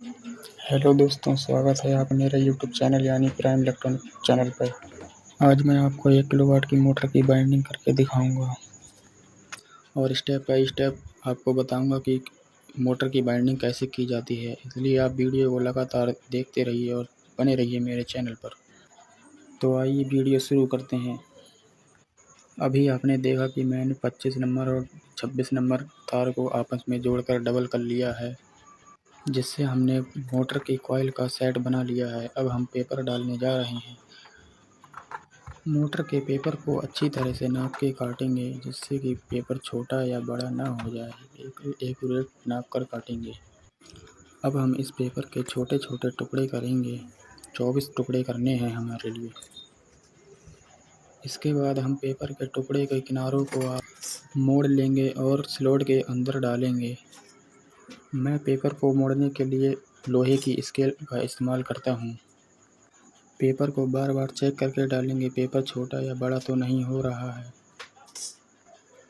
Hello दोस्तों, स्वागत है आपका मेरे यूट्यूब चैनल यानी प्राइम इलेक्ट्रॉनिक चैनल पर। आज मैं आपको 1 किलोवाट की मोटर की बाइंडिंग करके दिखाऊंगा और स्टेप बाय स्टेप आपको बताऊंगा कि मोटर की बाइंडिंग कैसे की जाती है। इसलिए आप वीडियो को लगातार देखते रहिए और बने रहिए मेरे चैनल पर। तो आइए वीडियो शुरू करते हैं। अभी आपने देखा कि मैंने 25 नंबर और 26 नंबर तार को आपस में जोड़कर डबल कर लिया है, जिससे हमने मोटर की कॉइल का सेट बना लिया है। अब हम पेपर डालने जा रहे हैं। मोटर के पेपर को अच्छी तरह से नाप के काटेंगे, जिससे कि पेपर छोटा या बड़ा ना हो जाए। एक्यूरेट नाप कर काटेंगे। अब हम इस पेपर के छोटे छोटे टुकड़े करेंगे। 24 टुकड़े करने हैं हमारे लिए। इसके बाद हम पेपर के टुकड़े के किनारों को मोड़ लेंगे और स्लॉट के अंदर डालेंगे। मैं पेपर को मोड़ने के लिए लोहे की स्केल का इस्तेमाल करता हूँ। पेपर को बार बार चेक करके डालेंगे, पेपर छोटा या बड़ा तो नहीं हो रहा है।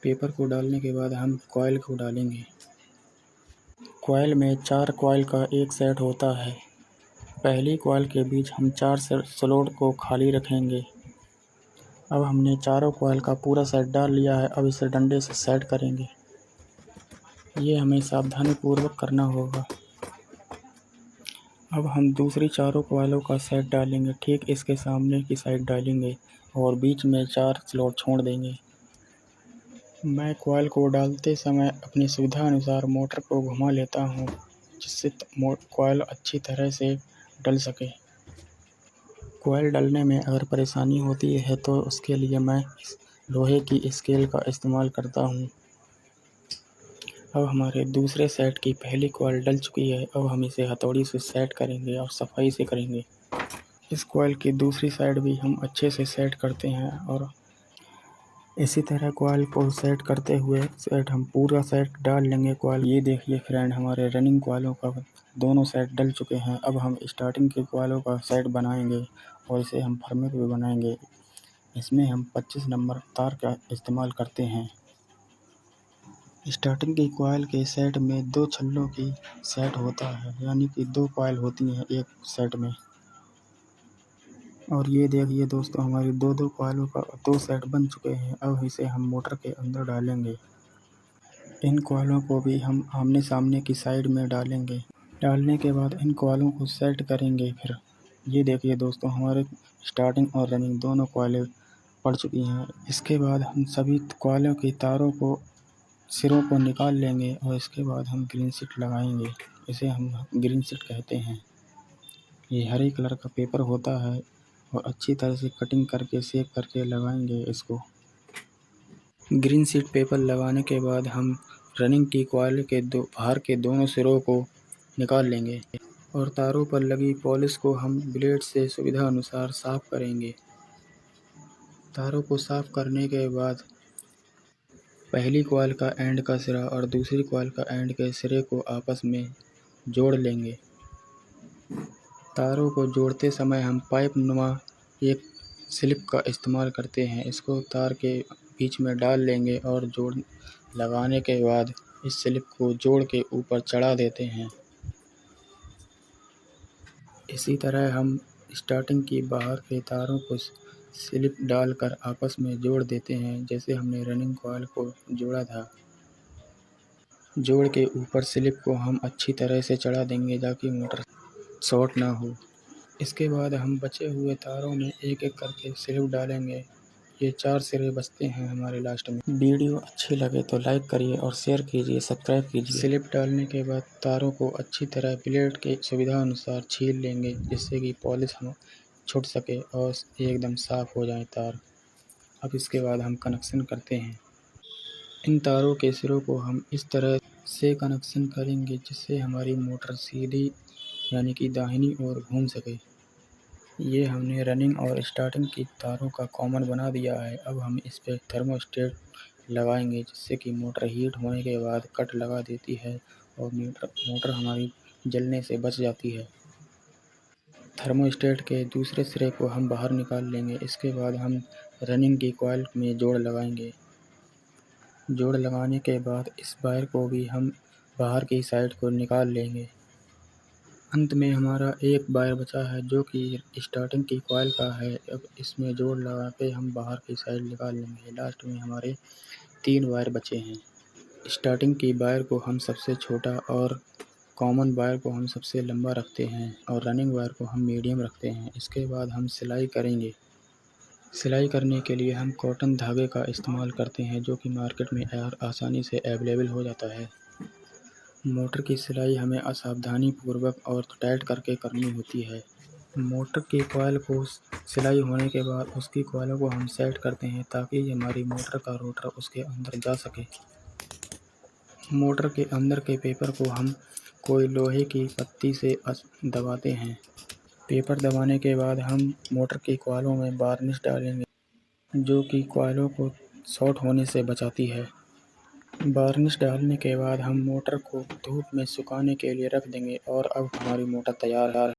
पेपर को डालने के बाद हम कॉइल को डालेंगे। कॉइल में 4 कॉइल का एक सेट होता है। पहली कॉइल के बीच हम 4 स्लॉट को खाली रखेंगे। अब हमने चारों कॉइल का पूरा सेट डाल लिया है। अब इसे डंडे से सेट करेंगे। ये हमें सावधानीपूर्वक करना होगा। अब हम दूसरी चारों कॉइलों का सेट डालेंगे। ठीक इसके सामने की साइड डालेंगे और बीच में 4 स्लॉट छोड़ देंगे। मैं कॉइल को डालते समय अपनी सुविधा अनुसार मोटर को घुमा लेता हूँ, जिससे कॉइल अच्छी तरह से डल सके। कॉइल डलने में अगर परेशानी होती है तो उसके लिए मैं लोहे की स्केल का इस्तेमाल करता हूँ। अब हमारे दूसरे सेट की पहली कॉइल डल चुकी है। अब हम इसे हथौड़ी से सेट करेंगे और सफाई से करेंगे। इस कॉइल की दूसरी साइड भी हम अच्छे से सेट करते हैं और इसी तरह कॉइल को सेट करते हुए हम पूरा सेट डाल लेंगे कॉइल। ये देखिए फ्रेंड, हमारे रनिंग कॉइलों का दोनों सेट डल चुके हैं। अब हम स्टार्टिंग के कॉइलों का सेट बनाएंगे और इसे हम फर्मे पे बनाएंगे। इसमें हम 25 नंबर तार का इस्तेमाल करते हैं। स्टार्टिंग की कॉइल के सेट में 2 छल्लों की सेट होता है, यानी कि 2 कॉइल होती हैं एक सेट में। और ये देखिए दोस्तों, हमारी 2 कॉइलों का 2 सेट बन चुके हैं। अब इसे हम मोटर के अंदर डालेंगे। इन कॉइलों को भी हम आमने सामने की साइड में डालेंगे। डालने के बाद इन कॉइलों को सेट करेंगे। फिर ये देखिए दोस्तों, हमारे स्टार्टिंग और रनिंग दोनों कॉइलें पड़ चुकी हैं। इसके बाद हम सभी कॉइलों की तारों को सिरों को निकाल लेंगे और इसके बाद हम ग्रीन शीट लगाएंगे। इसे हम ग्रीन शीट कहते हैं। ये हरे कलर का पेपर होता है और अच्छी तरह से कटिंग करके सेक करके लगाएंगे इसको। ग्रीन शीट पेपर लगाने के बाद हम रनिंग की कॉइल के बाहर के दोनों सिरों को निकाल लेंगे और तारों पर लगी पॉलिश को हम ब्लेड से सुविधा अनुसार साफ करेंगे। तारों को साफ करने के बाद पहली कॉइल का एंड का सिरा और दूसरी कॉइल का एंड के सिरे को आपस में जोड़ लेंगे। तारों को जोड़ते समय हम पाइप नुमा एक स्लिप का इस्तेमाल करते हैं। इसको तार के बीच में डाल लेंगे और जोड़ लगाने के बाद इस स्लिप को जोड़ के ऊपर चढ़ा देते हैं। इसी तरह हम स्टार्टिंग की बाहर के तारों को स्लिप डालकर आपस में जोड़ देते हैं, जैसे हमने रनिंग कॉइल को जोड़ा था। जोड़ के ऊपर स्लिप को हम अच्छी तरह से चढ़ा देंगे ताकि मोटर शॉर्ट ना हो। इसके बाद हम बचे हुए तारों में एक एक करके स्लिप डालेंगे। ये 4 सिरे बचते हैं हमारे लास्ट में। वीडियो अच्छी लगे तो लाइक करिए और शेयर कीजिए, सब्सक्राइब कीजिए। स्लिप डालने के बाद तारों को अच्छी तरह ब्लेड के सुविधा अनुसार छील लेंगे, जिससे कि पॉलिश हम छूट सके और एकदम साफ़ हो जाए तार। अब इसके बाद हम कनेक्शन करते हैं। इन तारों के सिरों को हम इस तरह से कनेक्शन करेंगे जिससे हमारी मोटर सीधी यानी कि दाहिनी ओर घूम सके। ये हमने रनिंग और स्टार्टिंग की तारों का कॉमन बना दिया है। अब हम इस पे थर्मोस्टेट लगाएंगे, जिससे कि मोटर हीट होने के बाद कट लगा देती है और मोटर हमारी जलने से बच जाती है। थर्मोस्टेट के दूसरे सिरे को हम बाहर निकाल लेंगे। इसके बाद हम रनिंग की कॉइल में जोड़ लगाएंगे। जोड़ लगाने के बाद इस वायर को भी हम बाहर की साइड को निकाल लेंगे। अंत में हमारा एक वायर बचा है जो कि स्टार्टिंग की कॉइल का है। अब इसमें जोड़ लगा के हम बाहर की साइड निकाल लेंगे। लास्ट में हमारे 3 वायर बचे हैं। स्टार्टिंग की वायर को हम सबसे छोटा और कॉमन वायर को हम सबसे लंबा रखते हैं और रनिंग वायर को हम मीडियम रखते हैं। इसके बाद हम सिलाई करेंगे। सिलाई करने के लिए हम कॉटन धागे का इस्तेमाल करते हैं जो कि मार्केट में आसानी से अवेलेबल हो जाता है। मोटर की सिलाई हमें असावधानीपूर्वक और टाइट करके करनी होती है। मोटर की कॉइल को सिलाई होने के बाद उसकी कॉइलों को हम सेट करते हैं ताकि हमारी मोटर का रोटर उसके अंदर जा सके। मोटर के अंदर के पेपर को हम कोई लोहे की पत्ती से दबाते हैं। पेपर दबाने के बाद हम मोटर की कॉइलों में वार्निश डालेंगे जो कि कॉइलों को शॉर्ट होने से बचाती है। वार्निश डालने के बाद हम मोटर को धूप में सुखाने के लिए रख देंगे और अब हमारी मोटर तैयार है।